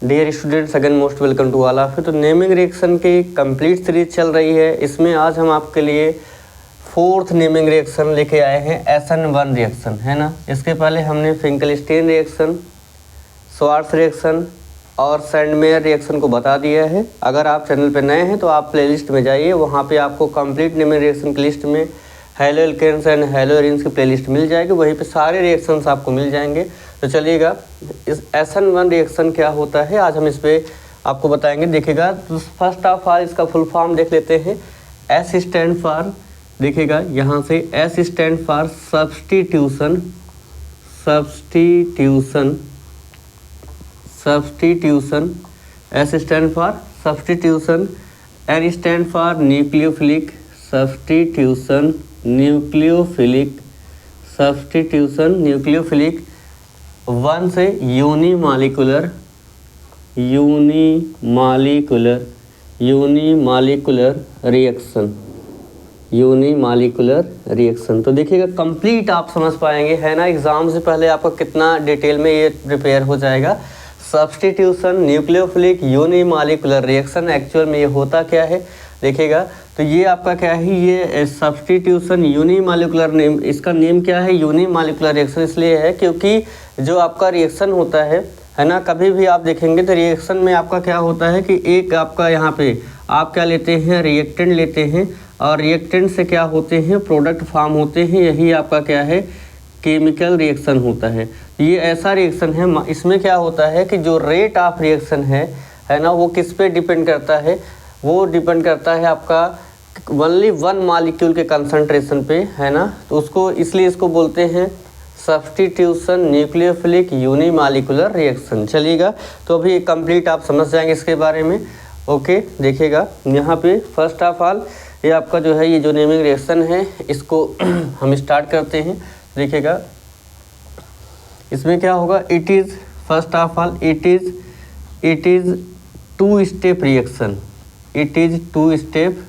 Dear students, again most welcome to all of you. तो naming reaction की complete series चल रही है। इसमें आज हम आपके लिए फोर्थ नेमिंग रिएक्शन लेके आए हैं, SN1 रिएक्शन, है ना। इसके पहले हमने फिंकलस्टीन रिएक्शन, स्वार्ट्ज रिएक्शन और सैंडमेयर रिएक्शन को बता दिया है। अगर आप चैनल पे नए हैं तो आप प्लेलिस्ट में जाइए, वहाँ पे आपको कंप्लीट नेमिंग रिएक्शन की लिस्ट में halo alkenes and halo arenes की प्लेलिस्ट मिल जाएगी, वहीं पे सारे रिएक्शंस आपको मिल जाएंगे। तो चलिएगा, इस SN1 रिएक्शन क्या होता है आज हम इस पर आपको बताएंगे। देखिएगा, तो फर्स्ट ऑफ ऑल इसका फुल फॉर्म देख लेते हैं। S स्टैंड फॉर, देखिएगा यहाँ से S stand for substitution, substitution, substitution. S stand for substitution. N stand for nucleophilic, substitution, nucleophilic, substitution, nucleophilic. 1 से unimolecular, unimolecular, unimolecular reaction, unimolecular reaction. तो देखिएगा कंप्लीट आप समझ पाएंगे, है ना। एग्जाम से पहले आपका कितना डिटेल में ये प्रिपेयर हो जाएगा। Substitution, nucleophilic, unimolecular reaction, actual में ये होता क्या है देखिएगा। तो ये आपका क्या है, ये सब्स्टिट्यूशन यूनिमॉलिक्यूलर नेम, इसका नेम क्या है, यूनिमॉलिक्यूलर रिएक्शन इसलिए है क्योंकि जो आपका रिएक्शन होता है ना, कभी भी आप देखेंगे तो रिएक्शन में आपका क्या होता है कि एक आपका यहाँ पे आप क्या लेते हैं, रिएक्टेंट लेते हैं और रिएक्टेंट से क्या होते हैं, प्रोडक्ट फॉर्म होते हैं। यही आपका क्या है, केमिकल रिएक्शन होता है। ये ऐसा रिएक्शन है, इसमें क्या होता है कि जो रेट ऑफ रिएक्शन है ना, वो किस पे डिपेंड करता है, वो डिपेंड करता है आपका ओनली 1 मॉलिक्यूल के कंसंट्रेशन पे, है ना। तो उसको इसलिए इसको बोलते हैं सब्स्टिट्यूशन न्यूक्लियोफिलिक यूनिमॉलिक्यूलर रिएक्शन। चलिएगा, तो अभी कंप्लीट आप समझ जाएंगे इसके बारे में। ओके, देखिएगा यहाँ पे फर्स्ट ऑफ ऑल ये आपका जो है, ये जो नेमिंग रिएक्शन है इसको हम स्टार्ट करते हैं। देखिएगा इसमें क्या होगा, it is first of all it is 2 step reaction, it is 2 step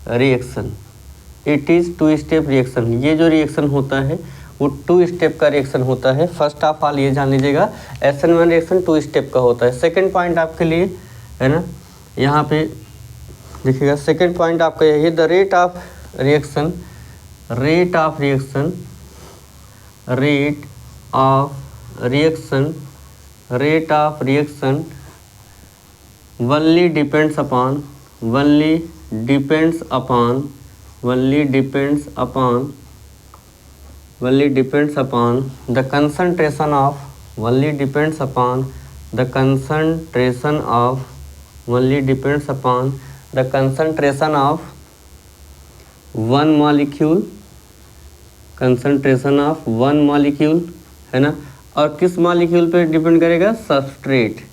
reaction, it is 2 step reaction. ये जो रिएक्शन होता है वो 2 स्टेप का रिएक्शन होता है। फर्स्ट ऑफ ऑल ये जान लीजिएगा, SN1 रिएक्शन 2 स्टेप का होता है। सेकंड पॉइंट आपके लिए, है ना, यहाँ पे देखिएगा सेकंड पॉइंट आपका यही, the rate of reaction, rate of reaction, rate of reaction, rate of reaction only depends upon, only depends upon, only depends upon, only depends upon the concentration of, only depends upon the concentration of, only depends upon the concentration of 1 molecule, concentration of 1 molecule, है ना। और किस molecule पे depend करेगा, substrate.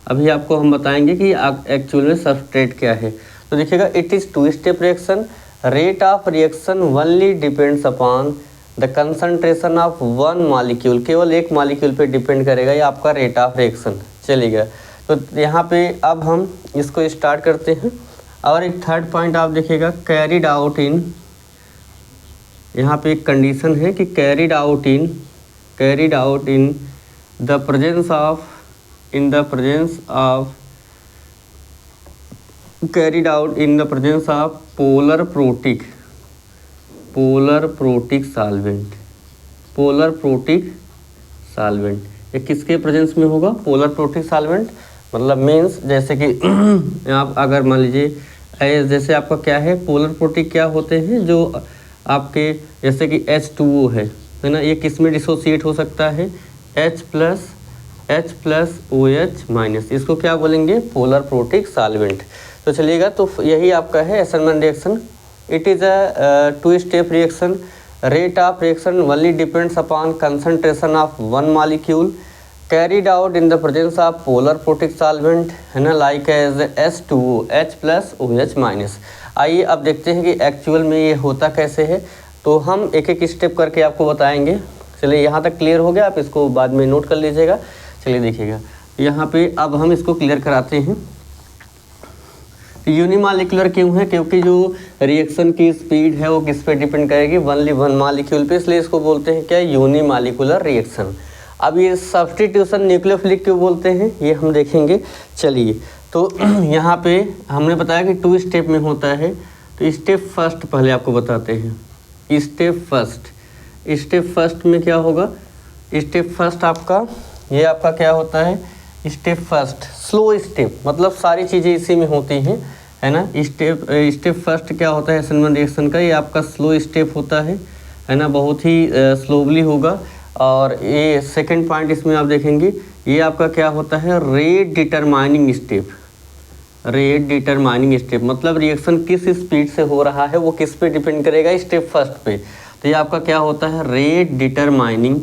अभी आपको हम बताएंगे कि एक्चुअल में सबस्ट्रेट क्या है। तो देखिएगा, it is 2 step reaction, rate of reaction only depends upon the concentration of 1 molecule, केवल एक मॉलिक्यूल पे डिपेंड करेगा ये आपका रेट ऑफ रिएक्शन। चलिएगा, तो यहाँ पे अब हम इसको स्टार्ट करते हैं। और एक थर्ड पॉइंट आप देखिएगा, कैरिड आउट इन, यहाँ पे एक कंडीशन है कि carried out in, carried out in the presence of, in the presence of, carried out in the presence of polar protic, polar protic solvent, polar protic solvent। ये किसके presence में होगा, polar protic solvent, मतलब means जैसे कि आप अगर मान लीजिए जैसे आपका क्या है, पोलर प्रोटिक क्या होते हैं, जो आपके जैसे कि H2O है ना, ये किस में डिसोसिएट हो सकता है, H प्लस OH माइनस, इसको क्या बोलेंगे, पोलर प्रोटिक सॉल्वेंट। तो चलिएगा, तो यही आपका है SN1 reaction. It is a 2 step reaction, rate of reaction only depends upon concentration of 1 molecule, carried out in the presence of polar protic solvent, है ना, like as H2O, H plus OH minus. आइए अब देखते हैं कि actual में ये होता कैसे है। तो हम एक एक स्टेप करके आपको बताएंगे। चलिए, यहाँ तक क्लियर हो गया, आप इसको बाद में नोट कर लीजिएगा। चलिए देखिएगा, यहाँ पे अब हम इसको क्लियर कराते हैं। यूनिमॉलिक्यूलर क्यों है, क्योंकि जो रिएक्शन की स्पीड है वो किस पे डिपेंड करेगी, ओनली 1 मॉलिक्यूल पे, इसलिए इसको बोलते हैं क्या, यूनिमॉलिक्यूलर रिएक्शन। अब ये सब्स्टिट्यूशन न्यूक्लियोफिलिक क्यों बोलते हैं ये हम देखेंगे। चलिए, तो यहाँ पे हमने बताया कि 2 स्टेप में होता है। तो स्टेप फर्स्ट पहले आपको बताते हैं। स्टेप फर्स्ट में क्या होगा? स्टेप फर्स्ट आपका ये आपका क्या होता है? स्टेप फर्स्ट स्लो स्टेप, मतलब सारी चीज़ें इसी में होती हैं, है ना। स्टेप फर्स्ट क्या होता है SN1 रिएक्शन का? ये आपका स्लो स्टेप होता है ना, बहुत ही स्लोली होगा। और ये सेकंड पॉइंट इसमें आप देखेंगे, ये आपका क्या होता है? रेट डिटरमाइनिंग स्टेप, मतलब रिएक्शन किस स्पीड से हो रहा है वो किस पे डिपेंड करेगा? स्टेप फर्स्ट पे। तो ये आपका क्या होता है? Rate determining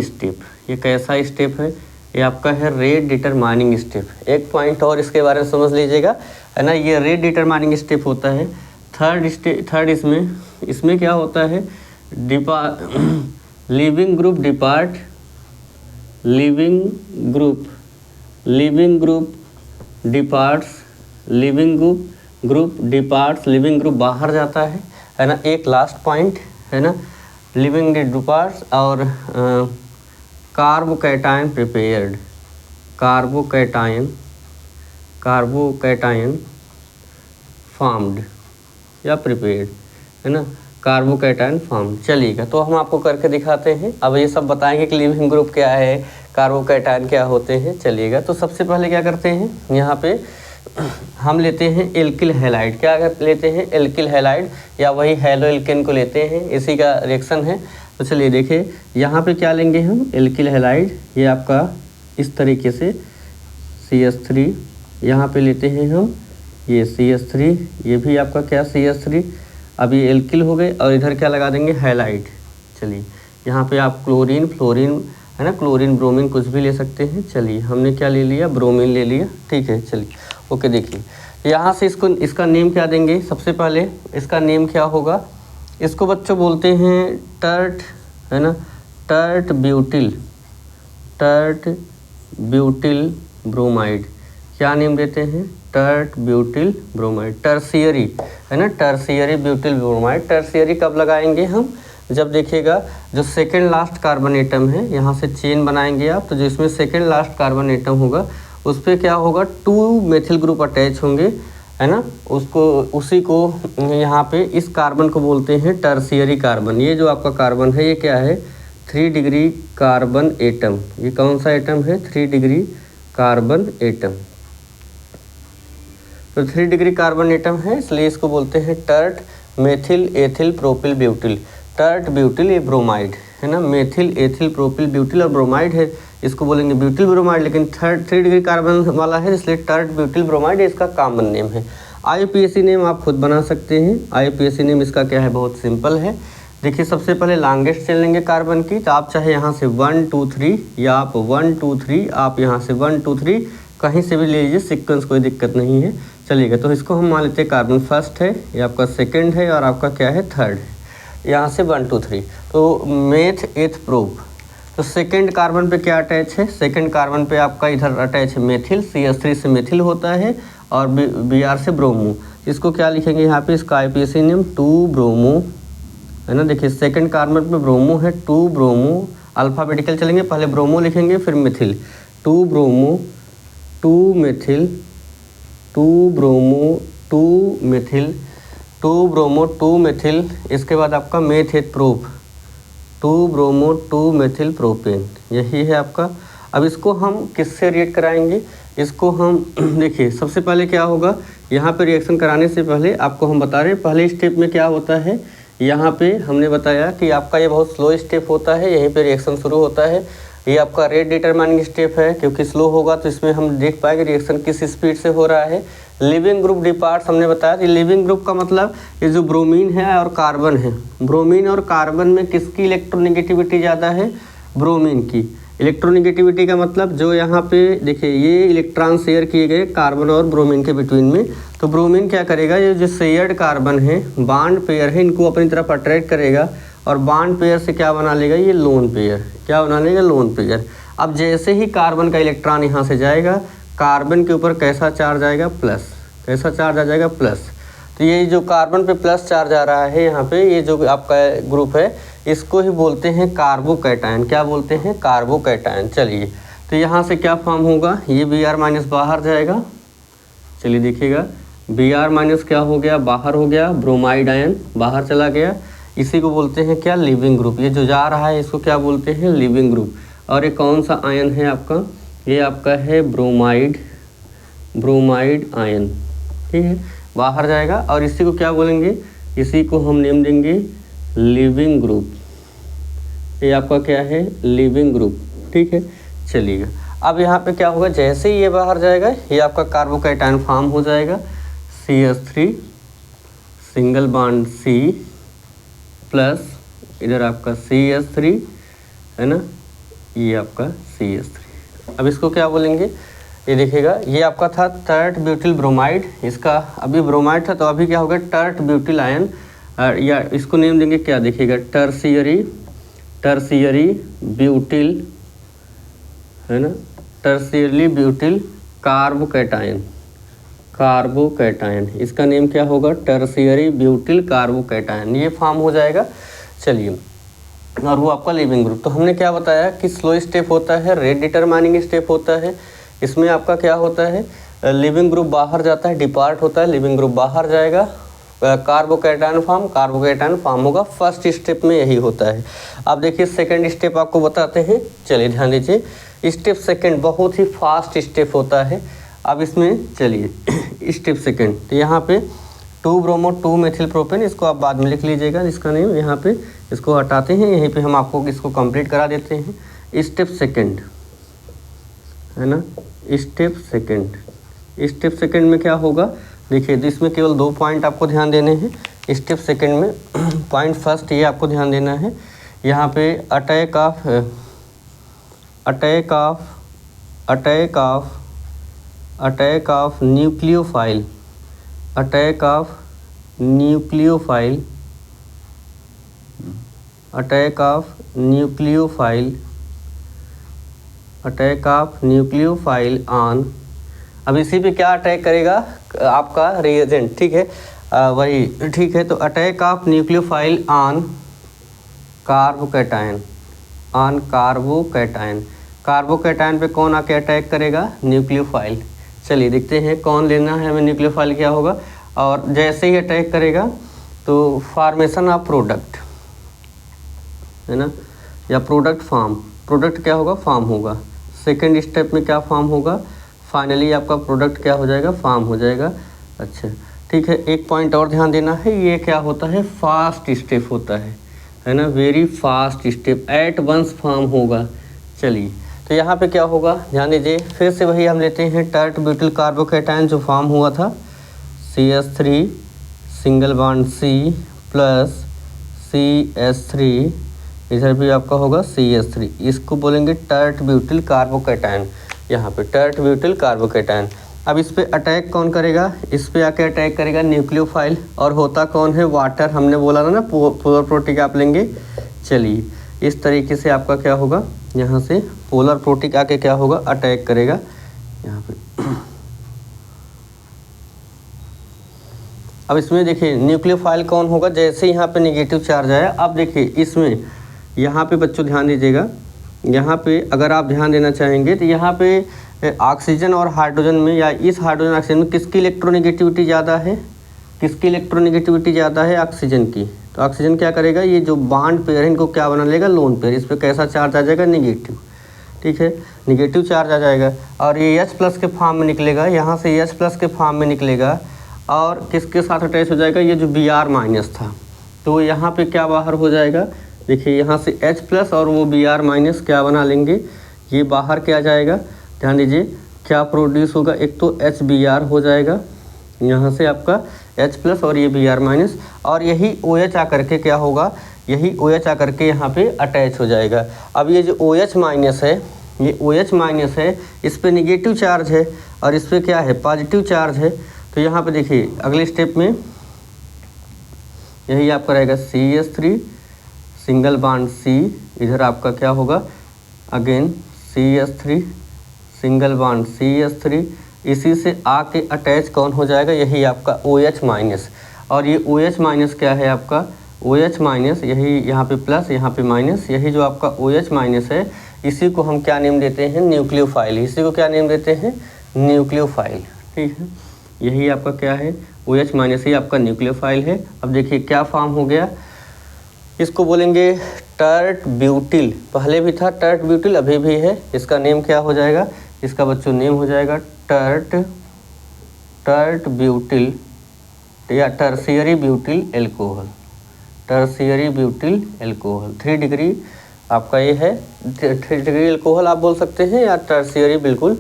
step. ये कैसा स्टेप है? ये आपका है रेट डिटरमाइनिंग स्टेप। एक पॉइंट और इसके बारे में समझ लीजिएगा, है ना। ये रेट डिटरमाइनिंग स्टेप होता है। थर्ड इसमें क्या होता है? लिविंग ग्रुप बाहर जाता है ना। एक लास्ट पॉइंट है ना, लिविंग डिपार्ट्स और कार्बोकैटायन फॉर्म्ड या प्रिपेयर्ड, है ना। Carbocation formed. चलिएगा, तो हम आपको करके दिखाते हैं। अब ये सब बताएंगे कि लिविंग ग्रुप क्या है, कार्बोकैटायन क्या होते हैं। चलिएगा, तो सबसे पहले क्या करते हैं, यहाँ पे हम लेते हैं एल्किल हैलाइड। क्या लेते हैं? एल्किल हैलाइड, या वही हेलो एल्केन को लेते हैं, इसी का रिएक्शन है। तो चलिए देखिए, यहाँ पे क्या लेंगे हम? Alkyl halide. ये आपका इस तरीके से CH3, यहाँ पे लेते हैं हम ये CH3, ये भी आपका क्या CH3। अब ये एल्किल हो गए और इधर क्या लगा देंगे? हैलाइड। चलिए, यहाँ पे आप क्लोरीन, फ्लोरीन, है ना, क्लोरीन, ब्रोमीन कुछ भी ले सकते हैं। चलिए, हमने क्या ले लिया? ब्रोमीन ले लिया। ठीक है, चलिए ओके। देखिए, यहाँ से इसका नेम क्या देंगे? सबसे पहले इसका नेम क्या होगा? इसको बच्चों बोलते हैं टर्ट, है ना, टर्ट ब्यूटिल ब्रोमाइड। क्या नेम देते हैं? Tert butyl bromide. टर्शियरी, है ना, टर्शियरी ब्यूटिल ब्रोमाइड। टर्शियरी कब लगाएंगे हम? जब देखिएगा जो सेकेंड लास्ट कार्बन एटम है, यहाँ से चेन बनाएंगे आप, तो जो इसमें सेकेंड लास्ट कार्बन एटम होगा उस पर क्या होगा? 2 मेथिल ग्रुप अटैच होंगे, है ना। उसी को यहाँ पे इस कार्बन को बोलते हैं टर्शियरी कार्बन। ये जो आपका कार्बन है ये क्या है? 3 डिग्री कार्बन एटम। ये कौन सा एटम है? 3 डिग्री कार्बन एटम। तो 3 डिग्री कार्बन एटम है, इसलिए इसको बोलते हैं tert methyl ethyl propyl butyl. Tert butyl ये ब्रोमाइड, है ना। मेथिल एथिल प्रोपिल ब्यूटिल और ब्रोमाइड है, इसको बोलेंगे ब्यूटिल ब्रोमाइड, लेकिन 3 डिग्री कार्बन वाला है इसलिए टर्ट ब्यूटिल ब्रोमाइड इसका कॉमन नेम है। IUPAC नेम आप खुद बना सकते हैं। IUPAC नेम इसका क्या है? बहुत सिंपल है। देखिए, सबसे पहले लॉन्गेस्ट चेन लेंगे कार्बन की, तो आप चाहे यहाँ से 1 2 3 या आप 1 2 3, आप यहाँ से 1 2 3 कहीं से भी ले लीजिए, सीक्वेंस कोई दिक्कत नहीं है। चलिएगा, तो इसको हम मान लेते हैं कार्बन फर्स्ट है, ये आपका सेकंड है और आपका क्या है? थर्ड है। यहाँ से 1 2 3, तो मेथ एथ प्रोप। तो सेकंड कार्बन पे क्या अटैच है? सेकंड कार्बन पे आपका इधर अटैच है मेथिल, CH3 से मेथिल होता है और Br से ब्रोमो। इसको क्या लिखेंगे यहाँ पे? इसका IUPAC नेम 2 ब्रोमो, है ना। देखिए, सेकंड कार्बन पे ब्रोमो है, 2 ब्रोमो। अल्फ़ाबेटिकल चलेंगे, पहले ब्रोमो लिखेंगे फिर methyl. 2 bromo 2 methyl, 2 bromo 2 methyl, 2 bromo 2 methyl. इसके बाद आपका मेथ एथ प्रोप, 2 ब्रोमो 2 मेथिल प्रोपेन। यही है आपका। अब इसको हम किससे रिएक्ट कराएंगे? इसको हम देखिए, सबसे पहले क्या होगा? यहाँ पे रिएक्शन कराने से पहले आपको हम बता रहे हैं, पहले स्टेप में क्या होता है। यहाँ पे हमने बताया कि आपका ये बहुत स्लो स्टेप होता है, यहीं पे रिएक्शन शुरू होता है। ये आपका रेट डिटरमाइनिंग स्टेप है, क्योंकि स्लो होगा तो इसमें हम देख पाएंगे रिएक्शन किस स्पीड से हो रहा है। लिविंग ग्रुप डिपार्ट्स हमने बताया कि लिविंग ग्रुप का मतलब ये जो ब्रोमीन है और कार्बन है, ब्रोमीन और कार्बन में किसकी इलेक्ट्रोनेगेटिविटी ज़्यादा है? ब्रोमीन की। इलेक्ट्रोनेगेटिविटी का मतलब जो यहाँ पे देखिए, ये इलेक्ट्रॉन शेयर किए गए कार्बन और ब्रोमीन के बिटवीन में, तो ब्रोमीन क्या करेगा? ये जो शेयर्ड कार्बन है, बॉन्ड पेयर है, इनको अपनी तरफ अट्रैक्ट करेगा और बॉन्ड पेयर से क्या बना लेगा? ये लोन पेयर। क्या बना लेगा? Lone pair. अब जैसे ही कार्बन का इलेक्ट्रॉन यहाँ से जाएगा, कार्बन के ऊपर कैसा चार्ज आएगा? प्लस। कैसा चार्ज आ जाएगा? प्लस। तो ये जो कार्बन पे प्लस चार्ज आ रहा है यहाँ पे, ये जो आपका ग्रुप है इसको ही बोलते हैं कार्बोकैटायन। क्या बोलते हैं? कार्बोकैटायन। चलिए, तो यहाँ से क्या फॉर्म होगा? ये Br- बाहर जाएगा। चलिए देखिएगा, Br- क्या हो गया? बाहर हो गया, ब्रोमाइड आयन बाहर चला गया। इसी को बोलते हैं क्या? Leaving group. ये जो जा रहा है इसको क्या बोलते हैं? Leaving group. और ये कौन सा आयन है आपका? ये आपका है ब्रोमाइड आयन। ठीक है, बाहर जाएगा और इसी को क्या बोलेंगे? इसी को हम नेम देंगे लिविंग ग्रुप। ये आपका क्या है? Leaving group. ठीक है, चलिएगा, अब यहाँ पे क्या होगा? जैसे ही ये बाहर जाएगा ये आपका कार्बोकैटायन फॉर्म हो जाएगा। CH3 single bond C plus इधर आपका CH3 है ना, ये आपका CH3। अब इसको क्या बोलेंगे? ये देखिएगा, ये आपका था टर्ट ब्यूटिल ब्रोमाइड। इसका अभी ब्रोमाइड था तो अभी क्या होगा? टर्ट ब्यूटिल आयन, या इसको नेम देंगे क्या? देखिएगा, टर्सियरी ब्यूटिल है ना, टर्सियरली ब्यूटिल कार्बोकैटायन। इसका नेम क्या होगा? Tertiary butyl carbocation. ये फॉर्म हो जाएगा। चलिए, और वो आपका लिविंग ग्रुप। तो हमने क्या बताया कि स्लो स्टेप होता है, रेट डिटरमाइनिंग स्टेप होता है। इसमें आपका क्या होता है? लिविंग ग्रुप बाहर जाता है, डिपार्ट होता है, लिविंग ग्रुप बाहर जाएगा, कार्बोकैटायन फॉर्म होगा। फर्स्ट स्टेप में यही होता है। अब देखिए सेकंड स्टेप आपको बताते हैं। चलिए ध्यान दीजिए, स्टेप सेकंड बहुत ही फास्ट स्टेप होता है। अब इसमें चलिए स्टेप सेकंड, तो यहाँ पे 2-ब्रोमो 2-मेथिल प्रोपेन, इसको आप बाद में लिख लीजिएगा इसका नेम। यहाँ पे इसको हटाते हैं, यहीं पे हम आपको इसको कंप्लीट करा देते हैं। स्टेप सेकंड है ना, स्टेप सेकंड में क्या होगा? देखिए, तो इसमें केवल 2 पॉइंट आपको ध्यान देने हैं स्टेप सेकंड में। पॉइंट फर्स्ट ये आपको ध्यान देना है, यहाँ पे अटैक ऑफ न्यूक्लियोफाइल ऑन। अब इसी पे क्या अटैक करेगा? आपका रिएजेंट। ठीक है, वही ठीक है। तो attack of nucleophile on carbocation पे कौन आके अटैक करेगा? न्यूक्लियोफाइल। चलिए देखते हैं कौन लेना है हमें, न्यूक्लियोफाइल क्या होगा। और जैसे ही अटैक करेगा तो फॉर्मेशन ऑफ प्रोडक्ट है ना, या प्रोडक्ट क्या होगा? फॉर्म होगा। सेकेंड स्टेप में क्या फॉर्म होगा? फाइनली आपका प्रोडक्ट क्या हो जाएगा? फॉर्म हो जाएगा। अच्छा, ठीक है, एक पॉइंट और ध्यान देना है, ये क्या होता है? फास्ट स्टेप होता है ना, very fast step, at once form होगा। चलिए, तो यहाँ पे क्या होगा? ध्यान दीजिए, फिर से वही हम लेते हैं टर्ट ब्यूटिल कार्बोकैटायन जो फॉर्म हुआ था, CH3 single bond C plus CH3, इधर भी आपका होगा CH3, इसको बोलेंगे टर्ट ब्यूटिल कार्बोकैटायन। यहाँ पे टर्ट ब्यूटिल कार्बोकैटायन। अब इस पे अटैक कौन करेगा? इस पे आके अटैक करेगा न्यूक्लियोफाइल, और होता कौन है? वाटर। हमने बोला था ना, पोलर प्रोटिक आप लेंगे। चलिए, इस तरीके से आपका क्या होगा? यहाँ से पोलर प्रोटिक आके क्या होगा? अटैक करेगा यहाँ पे। अब इसमें देखिए न्यूक्लियोफाइल कौन होगा? जैसे यहाँ पे निगेटिव चार्ज आया, अब देखिए इसमें यहाँ पे बच्चों ध्यान दीजिएगा, यहाँ पे अगर आप ध्यान देना चाहेंगे तो यहाँ पे ऑक्सीजन और हाइड्रोजन में, या इस हाइड्रोजन ऑक्सीजन में किसकी इलेक्ट्रोनेगेटिविटी ज़्यादा है? ऑक्सीजन की। तो ऑक्सीजन क्या करेगा? ये जो बॉन्ड पेयर है इनको क्या बना लेगा? Lone pair. इस पर कैसा चार्ज आ जाएगा? निगेटिव। ठीक है, निगेटिव चार्ज आ जाएगा, और ये H+ के फॉर्म में निकलेगा, यहाँ से H+ के फॉर्म में निकलेगा, और किसके साथ अटैच हो जाएगा? ये जो Br- था, तो यहाँ पे क्या बाहर हो जाएगा? देखिए, यहाँ से H+ और वो Br- क्या बना लेंगे? ये बाहर क्या जाएगा? ध्यान दीजिए, क्या प्रोड्यूस होगा? एक तो HBr हो जाएगा, यहाँ से आपका H+ और ये Br-, और यही OH आकर के क्या होगा? यही OH आकर के यहाँ पे अटैच हो जाएगा। अब ये जो OH- है, ये OH- है, इस पे निगेटिव चार्ज है और इस पे क्या है? पॉजिटिव चार्ज है। तो यहाँ पे देखिए अगले स्टेप में यही आपका रहेगा CH3 सिंगल बॉन्ड C, इधर आपका क्या होगा? Again CH3 single bond CH3, इसी से आके अटैच कौन हो जाएगा? यही आपका OH-, और ये OH- क्या है? आपका OH माइनस, यही यहाँ पे प्लस, यहाँ पे माइनस, यही जो आपका OH माइनस है इसी को हम क्या नेम देते हैं, न्यूक्लियोफाइल। इसी को क्या नेम देते हैं, न्यूक्लियोफाइल। ठीक है, यही आपका क्या है, OH माइनस ही आपका न्यूक्लियोफाइल है। अब देखिए क्या फॉर्म हो गया, इसको बोलेंगे टर्ट ब्यूटिल। पहले भी था टर्ट ब्यूटिल, अभी भी है। इसका नेम क्या हो जाएगा, इसका बच्चों नेम हो जाएगा टर्ट ब्यूटिल या tertiary butyl alcohol. Tertiary butyl alcohol 3 degree आपका ये है, 3 डिग्री एल्कोहल आप बोल सकते हैं, या टर्शियरी, बिल्कुल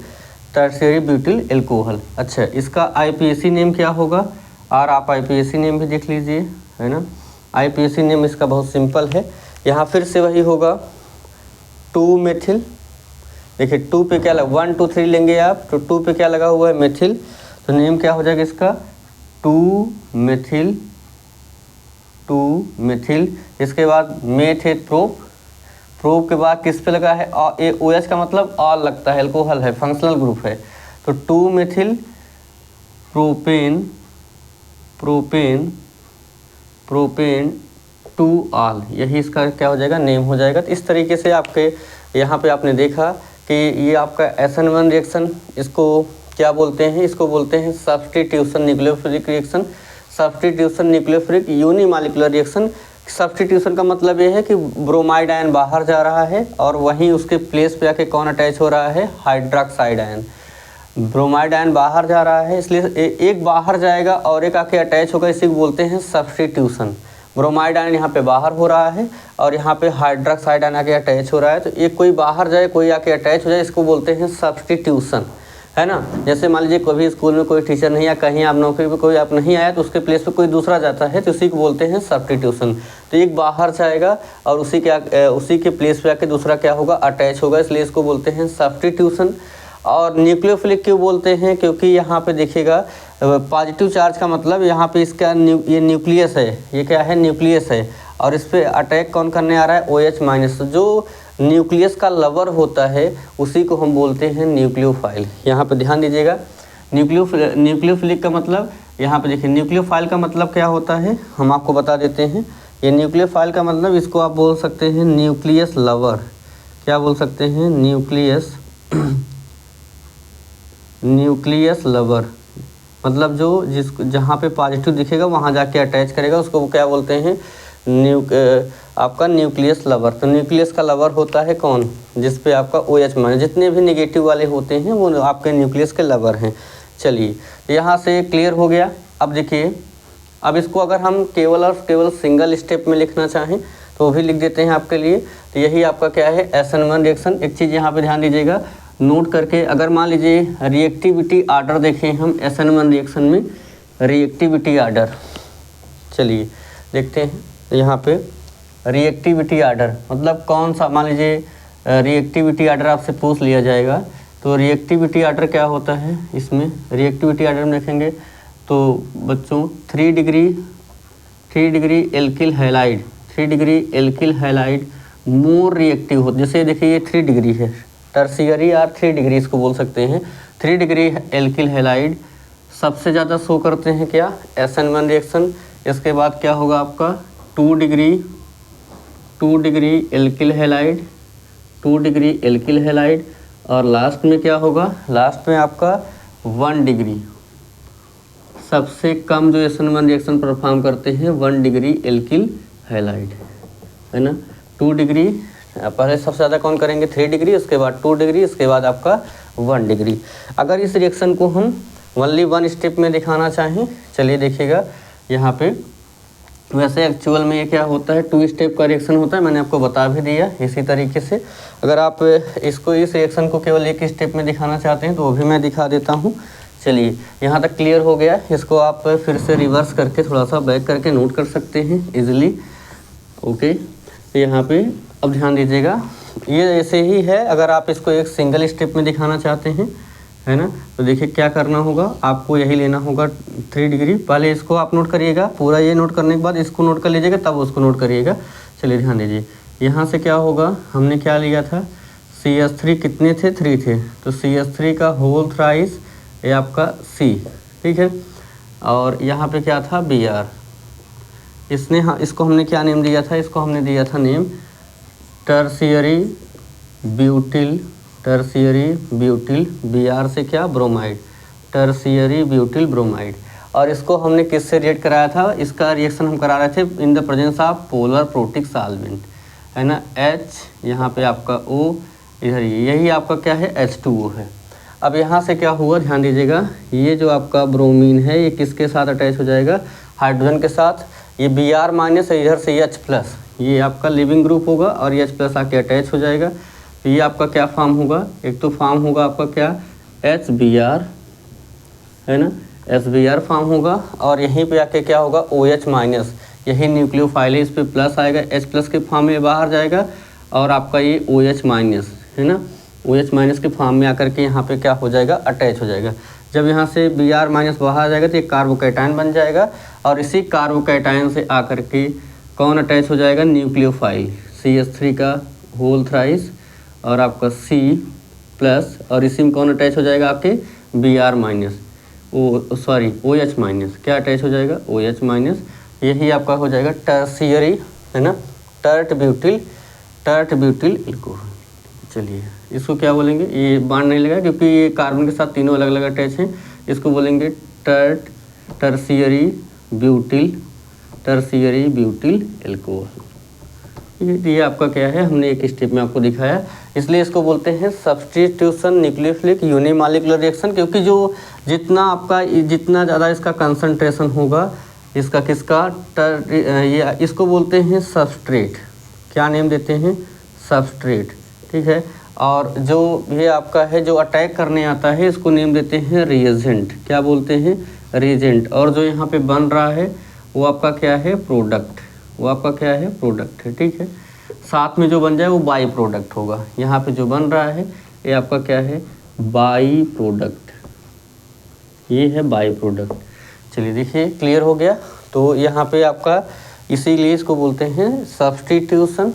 टर्शियरी ब्यूटिल एल्कोहल। अच्छा, इसका IPAC नेम क्या होगा, और आप IPAC नेम भी देख लीजिए, है ना। IPAC नेम इसका बहुत सिंपल है। यहाँ फिर से वही होगा 2 मेथिल। देखिए 2 पे क्या लगा, 1 2 3 लेंगे आप, तो 2 पे क्या लगा हुआ है, मेथिल, तो नेम क्या हो जाएगा इसका 2 मेथिल। इसके बाद मेथ है प्रोप के बाद किस पे लगा है, OH का मतलब ऑल लगता है, एल्कोहल है, फंक्शनल ग्रुप है, तो 2 मेथिल प्रोपेन 2 ऑल, यही इसका क्या हो जाएगा, नेम हो जाएगा। तो इस तरीके से आपके यहाँ पे आपने देखा कि ये आपका SN1 रिएक्शन, इसको क्या बोलते हैं, इसको बोलते हैं substitution nucleophilic reaction, substitution nucleophilic unimolecular reaction. Substitution का मतलब ये है कि ब्रोमाइड आयन बाहर जा रहा है और वहीं उसके प्लेस पे आके कौन अटैच हो रहा है, हाइड्रोक्साइड आयन। ब्रोमाइड आयन बाहर जा रहा है, इसलिए एक बाहर जाएगा और एक आके अटैच होगा, इसी को बोलते हैं सब्स्टिट्यूशन। ब्रोमाइड आयन यहाँ पे बाहर हो रहा है और यहाँ पे हाइड्रोक्साइड आयन आके अटैच हो रहा है, तो एक कोई बाहर जाए कोई आके अटैच हो जाए, इसको बोलते हैं सब्स्टिट्यूशन, है ना। जैसे मान लीजिए कभी स्कूल में कोई टीचर नहीं, या कहीं आप नौकरी पे कोई आप नहीं आया, तो उसके प्लेस पे कोई दूसरा जाता है, तो उसी को बोलते हैं सब्स्टिट्यूशन। तो एक बाहर जाएगा और उसी के प्लेस पे आके दूसरा क्या होगा, अटैच होगा, इसलिए इसको बोलते हैं सब्स्टिट्यूशन। और न्यूक्लियोफिलिक क्यों बोलते हैं, क्योंकि यहाँ पे देखिएगा पॉजिटिव चार्ज का मतलब यहाँ पे इसका ये न्यूक्लियस है, ये क्या है, न्यूक्लियस है, और इस पर अटैक कौन करने आ रहा है, OH माइनस। जो न्यूक्लियस का लवर होता है उसी को हम बोलते हैं न्यूक्लियोफाइल। यहाँ पे ध्यान दीजिएगा, न्यूक्लियोफिलिक का मतलब, यहाँ पे देखिए न्यूक्लियोफाइल का मतलब क्या होता है, हम आपको बता देते हैं। ये न्यूक्लियोफाइल का मतलब, इसको आप बोल सकते हैं न्यूक्लियस लवर। क्या बोल सकते हैं, न्यूक्लियस लवर, मतलब जो जहाँ पे पॉजिटिव दिखेगा वहाँ जाके अटैच करेगा, उसको क्या बोलते हैं, आपका न्यूक्लियस लवर। तो न्यूक्लियस का लवर होता है कौन, जिस पे आपका OH माइनस, जितने भी नेगेटिव वाले होते हैं वो आपके न्यूक्लियस के लवर हैं। चलिए यहाँ से क्लियर हो गया। अब देखिए, अब इसको अगर हम केवल और केवल सिंगल स्टेप में लिखना चाहें तो वो भी लिख देते हैं आपके लिए। तो यही आपका क्या है, SN1 रिएक्शन। एक चीज़ यहाँ पे ध्यान दीजिएगा, नोट करके, अगर मान लीजिए रिएक्टिविटी आर्डर देखें हम SN1 रिएक्शन में, रिएक्टिविटी आर्डर, चलिए देखते हैं यहाँ पे रिएक्टिविटी आर्डर मतलब कौन सा, मान लीजिए रिएक्टिविटी आर्डर आपसे पूछ लिया जाएगा, तो रिएक्टिविटी आर्डर क्या होता है, इसमें रिएक्टिविटी आर्डर में देखेंगे तो बच्चों 3 degree alkyl halide, 3 degree alkyl halide more reactive हो। जैसे देखिए ये 3 डिग्री है, टर्शियरी या 3 डिग्री इसको बोल सकते हैं। 3 डिग्री एल्किल हैलाइड सबसे ज़्यादा शो करते हैं क्या, SN1 रिएक्शन। इसके बाद क्या होगा आपका 2 degree alkyl halide, 2 degree alkyl halide, और लास्ट में क्या होगा, लास्ट में आपका 1 डिग्री, सबसे कम जो SN1 रिएक्शन परफॉर्म करते हैं 1 डिग्री एल्किल हैलाइड, है ना। 2 डिग्री पहले सबसे ज़्यादा कौन करेंगे, 3 डिग्री, उसके बाद 2 डिग्री, इसके बाद आपका 1 डिग्री। अगर इस रिएक्शन को हम ओनली 1 स्टेप में दिखाना चाहें, चलिए देखिएगा यहाँ पे, वैसे एक्चुअल में ये क्या होता है, 2 स्टेप का रिएक्शन होता है, मैंने आपको बता भी दिया। इसी तरीके से अगर आप इस रिएक्शन को केवल 1 स्टेप में दिखाना चाहते हैं तो वो भी मैं दिखा देता हूँ। चलिए यहाँ तक क्लियर हो गया। इसको आप फिर से रिवर्स करके थोड़ा सा बैक करके नोट कर सकते हैं इजीली। ओके, तो यहाँ पे अब ध्यान दीजिएगा, ये ऐसे ही है। अगर आप इसको एक सिंगल स्टेप में दिखाना चाहते हैं, है ना, तो देखिए क्या करना होगा, आपको यही लेना होगा 3 डिग्री। पहले इसको आप नोट करिएगा, पूरा ये नोट करने के बाद इसको नोट कर लीजिएगा, तब उसको नोट करिएगा। चलिए ध्यान दीजिए, यहाँ से क्या होगा, हमने क्या लिया था, CH3 कितने थे, 3 थे, तो CH3 का होल थ्राइस ये आपका C, ठीक है। और यहाँ पे क्या था, Br, इसने हाँ इसको हमने क्या नेम दिया था, इसको हमने दिया था नेम टर्शियरी ब्यूटिल, Br से क्या, ब्रोमाइड, टर्शियरी ब्यूटिल ब्रोमाइड। और इसको हमने किससे रिएक्ट कराया था, इसका रिएक्शन हम करा रहे थे इन the presence of polar protic solvent, है ना, H यहाँ पे आपका O, इधर यही आपका क्या है H2O है। अब यहाँ से क्या हुआ ध्यान दीजिएगा, ये जो आपका ब्रोमीन है ये किसके साथ अटैच हो जाएगा, हाइड्रोजन के साथ। ये Br माइनस है, इधर से ये H प्लस, ये आपका लिविंग ग्रुप होगा और ये H प्लस आके अटैच हो जाएगा। तो ये आपका क्या फॉर्म होगा, एक तो फॉर्म होगा आपका क्या HBr, है ना, SBr फॉर्म होगा। और यहीं पे आके क्या होगा OH माइनस, यही न्यूक्लियोफाइल है, इस पर प्लस आएगा, H प्लस के फॉर्म में बाहर जाएगा और आपका ये OH माइनस, है ना, OH माइनस के फॉर्म में आकर के यहाँ पे क्या हो जाएगा, अटैच हो जाएगा। जब यहाँ से Br माइनस बाहर आ जाएगा तो ये कार्बोकैटायन बन जाएगा और इसी कार्बोकैटायन से आकर के कौन अटैच हो जाएगा, न्यूक्लियोफाइल CH3 का होल थ्राइस और आपका C प्लस, और इसी में कौन अटैच हो जाएगा आपके Br माइनस, OH माइनस, क्या अटैच हो जाएगा, OH माइनस। यही आपका हो जाएगा टर्शियरी, है ना, टर्ट ब्यूटिल एल्कोहल। चलिए इसको क्या बोलेंगे, ये बांड नहीं लगा क्योंकि ये कार्बन के साथ तीनों अलग अलग अटैच हैं, इसको बोलेंगे टर्शियरी ब्यूटिल एल्कोहल। ये आपका क्या है, हमने एक स्टेप में आपको दिखाया, इसलिए इसको बोलते हैं सब्स्टिट्यूशन न्यूक्लियोफिलिक यूनिमॉलिक्यूलर रिएक्शन, क्योंकि जो जितना ज़्यादा इसका कंसंट्रेशन होगा इसका किसका ये इसको बोलते हैं सबस्ट्रेट, क्या नेम देते हैं, सबस्ट्रेट, ठीक है। और जो ये आपका है जो अटैक करने आता है इसको नेम देते हैं रिएजेंट, क्या बोलते हैं, रिएजेंट। और जो यहाँ पे बन रहा है वो आपका क्या है, प्रोडक्ट, वो आपका क्या है, प्रोडक्ट है, ठीक है। साथ में जो बन जाए वो बाई प्रोडक्ट होगा, यहाँ पे जो बन रहा है ये आपका क्या है, बाई प्रोडक्ट, ये है बाई प्रोडक्ट। चलिए देखिए क्लियर हो गया। तो यहाँ पे आपका इसीलिए इसको बोलते हैं सब्स्टिट्यूशन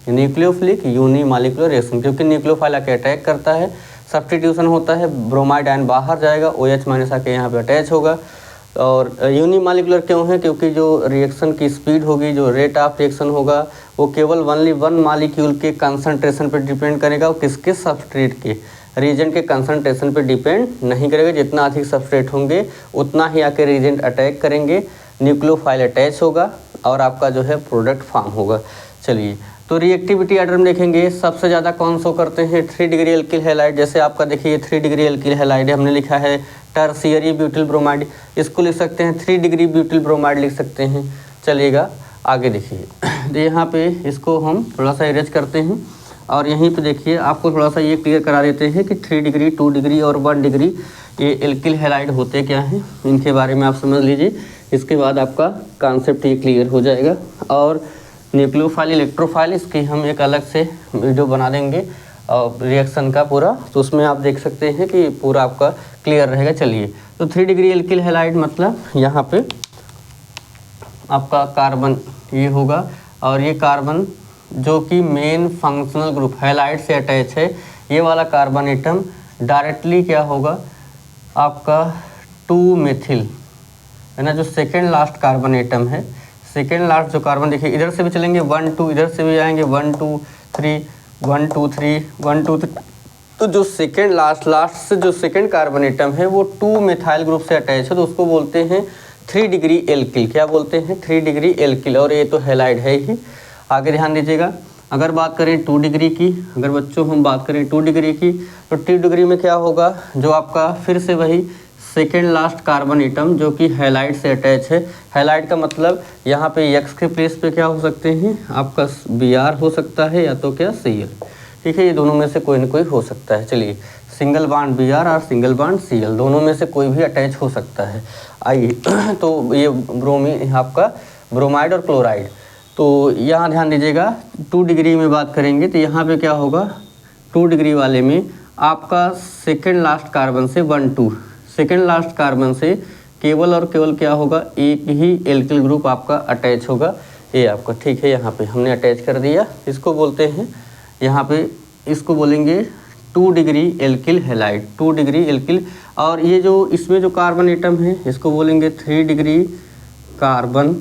न्यूक्लियोफिलिक यूनिमॉलिक्यूलर रिएक्शन, क्योंकि न्यूक्लियोफाइल आके अटैक करता है, सब्स्टिट्यूशन होता है, ब्रोमाइड आयन बाहर जाएगा, OH माइनस आके यहाँ पे अटैच होगा। और यूनिमॉलिक्यूलर क्यों है, क्योंकि जो रिएक्शन की स्पीड होगी, जो रेट ऑफ रिएक्शन होगा वो केवल ओनली वन मॉलिक्यूल के कंसंट्रेशन पर डिपेंड करेगा, वो किसके, सबस्ट्रेट के, रीजेंट के कंसंट्रेशन पर डिपेंड नहीं करेगा। जितना अधिक सबस्ट्रेट होंगे उतना ही आके रीजेंट अटैक करेंगे, न्यूक्लियोफाइल अटैच होगा और आपका जो है प्रोडक्ट फॉर्म होगा। चलिए तो रिएक्टिविटी ऑर्डर में देखेंगे सबसे ज़्यादा कौन सो करते हैं, 3 डिग्री एल्किल हैलाइड। जैसे आपका देखिए 3 डिग्री एल्किल हैलाइड हमने लिखा है टर्शियरी ब्यूटिल ब्रोमाइड, इसको लिख सकते हैं 3 डिग्री ब्यूटिल ब्रोमाइड लिख सकते हैं। चलिएगा आगे देखिए, तो यहाँ पे इसको हम थोड़ा सा इरेज करते हैं और यहीं पे देखिए आपको थोड़ा सा ये क्लियर करा देते हैं कि 3 डिग्री 2 डिग्री और 1 डिग्री ये एल्किल हैलाइड होते क्या हैं, इनके बारे में आप समझ लीजिए। इसके बाद आपका कॉन्सेप्ट ये क्लियर हो जाएगा। और न्यूक्लियोफाइल इलेक्ट्रोफाइल इसकी हम एक अलग से वीडियो बना देंगे और रिएक्शन का पूरा, तो उसमें आप देख सकते हैं कि पूरा आपका क्लियर रहेगा। चलिए तो 3 डिग्री एल्किल हैलाइड मतलब यहाँ पे आपका कार्बन ये होगा और ये कार्बन जो कि मेन फंक्शनल ग्रुप हैलाइड से अटैच है, ये वाला कार्बन एटम डायरेक्टली क्या होगा आपका 2 मेथिल, है ना, जो सेकेंड लास्ट कार्बन एटम है, सेकेंड लास्ट जो कार्बन देखिए इधर से भी चलेंगे 1 2, इधर से भी आएंगे 1 2 3 1 2 3 1 2 3, तो जो सेकेंड लास्ट से जो सेकेंड कार्बन एटम है वो 2 मेथाइल ग्रुप से अटैच है, तो उसको बोलते हैं 3 डिग्री एल्किल। क्या बोलते हैं, 3 डिग्री एल्किल। और ये तो हैलाइड है ही। आगे ध्यान दीजिएगा, अगर बात करें 2 डिग्री की, अगर बच्चों हम बात करें 2 डिग्री की, तो 2 डिग्री में क्या होगा, जो आपका फिर से वही सेकेंड लास्ट कार्बन एटम जो कि हैलाइड से अटैच है। हैलाइड का मतलब यहाँ पे एक्स के प्लेस पे क्या हो सकते हैं, आपका Br हो सकता है या तो क्या Cl, ठीक है, ये दोनों में से कोई ना कोई हो सकता है। चलिए सिंगल बॉन्ड Br और सिंगल बॉन्ड Cl दोनों में से कोई भी अटैच हो सकता है। आइए तो ये ब्रोमीन आपका ब्रोमाइड और क्लोराइड, तो यहाँ ध्यान दीजिएगा 2 डिग्री में बात करेंगे तो यहाँ पे क्या होगा, 2 डिग्री वाले में आपका सेकेंड लास्ट कार्बन से 1 2, सेकेंड लास्ट कार्बन से केवल और केवल क्या होगा, एक ही एल्किल ग्रुप आपका अटैच होगा, ये आपका, ठीक है। यहाँ पे हमने अटैच कर दिया, इसको बोलते हैं, यहाँ पे इसको बोलेंगे 2 degree alkyl halide, 2 degree alkyl. और ये जो इसमें जो कार्बन एटम है इसको बोलेंगे 3 degree carbon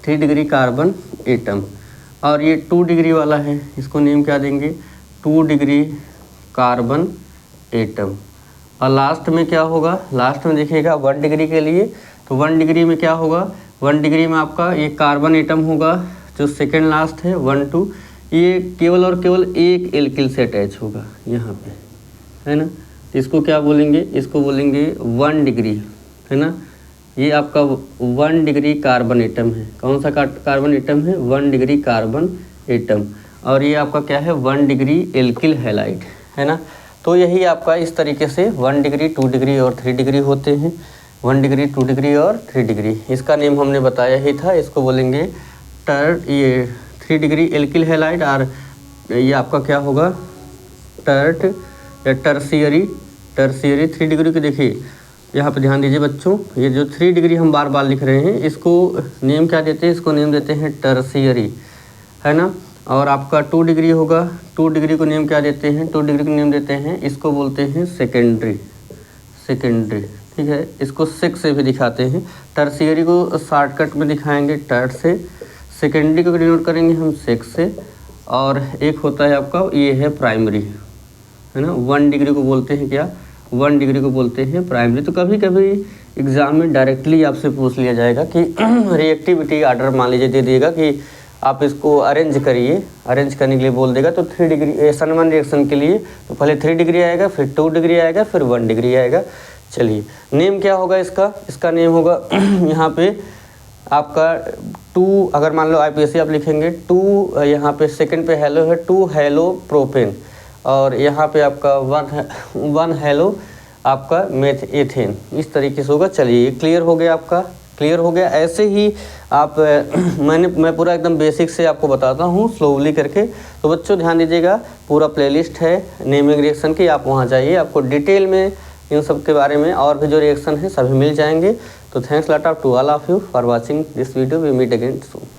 3 degree carbon atom. और ये 2 डिग्री वाला है, इसको नेम क्या देंगे, 2 डिग्री कार्बन एटम। और लास्ट में क्या होगा, लास्ट में देखिएगा 1 डिग्री के लिए, तो 1 डिग्री में क्या होगा, 1 डिग्री में आपका ये कार्बन एटम होगा जो सेकेंड लास्ट है 1 2, ये केवल और केवल एक एल्किल से अटैच होगा यहाँ पे, है ना। तो इसको क्या बोलेंगे, इसको बोलेंगे 1 डिग्री, है ना। ये आपका 1 डिग्री कार्बन एटम है। कौन सा कार्बन एटम है, 1 डिग्री कार्बन एटम। और ये आपका क्या है, 1 डिग्री एल्किल हैलाइड, है ना। तो यही आपका इस तरीके से 1 डिग्री 2 डिग्री और 3 डिग्री होते हैं, 1 डिग्री 2 डिग्री और 3 डिग्री। इसका नेम हमने बताया ही था, इसको बोलेंगे ये 3 डिग्री एल्किल हैलाइड। और ये आपका क्या होगा, टर्ट या टर्सियरी 3 डिग्री की। देखिए यहाँ पे ध्यान दीजिए बच्चों, ये जो 3 डिग्री हम बार बार लिख रहे हैं, इसको नेम क्या देते हैं, इसको नेम देते हैं टर्सियरी, है ना। और आपका 2 डिग्री होगा, 2 डिग्री को नेम क्या देते हैं, 2 डिग्री को नेम देते हैं, इसको बोलते हैं सेकेंडरी, ठीक है। इसको 6 से भी दिखाते हैं। टर्सियरी को शॉर्टकट में दिखाएंगे टर्ट से, सेकेंडरी को डिनोट करेंगे हम 6 से, और एक होता है आपका ये है प्राइमरी, है ना। 1 डिग्री को बोलते हैं क्या, 1 डिग्री को बोलते हैं प्राइमरी। तो कभी कभी एग्ज़ाम में डायरेक्टली आपसे पूछ लिया जाएगा कि रिएक्टिविटी आर्डर मान लीजिए दे दिएगा कि आप इसको अरेंज करिए, अरेंज करने के लिए बोल देगा। तो 3 डिग्री सन-1 रिएक्शन के लिए तो पहले 3 डिग्री आएगा, फिर 2 डिग्री आएगा, फिर 1 डिग्री आएगा। चलिए नेम क्या होगा इसका, इसका नेम होगा यहाँ पे आपका 2, अगर मान लो IPSC आप लिखेंगे 2, यहाँ पे सेकंड पे हेलो है 2 हेलो प्रोपेन, और यहाँ पे आपका 1 हेलो आपका एथेन, इस तरीके से होगा। चलिए क्लियर हो गया, आपका क्लियर हो गया। ऐसे ही आप मैं पूरा एकदम बेसिक से आपको बताता हूँ स्लोली करके। तो बच्चों ध्यान दीजिएगा, पूरा प्लेलिस्ट है नेमिंग रिएक्शन की, आप वहाँ जाइए, आपको डिटेल में इन सब के बारे में और भी जो रिएक्शन है सभी मिल जाएंगे। तो thanks lot of to all of you for watching this video, we meet again soon.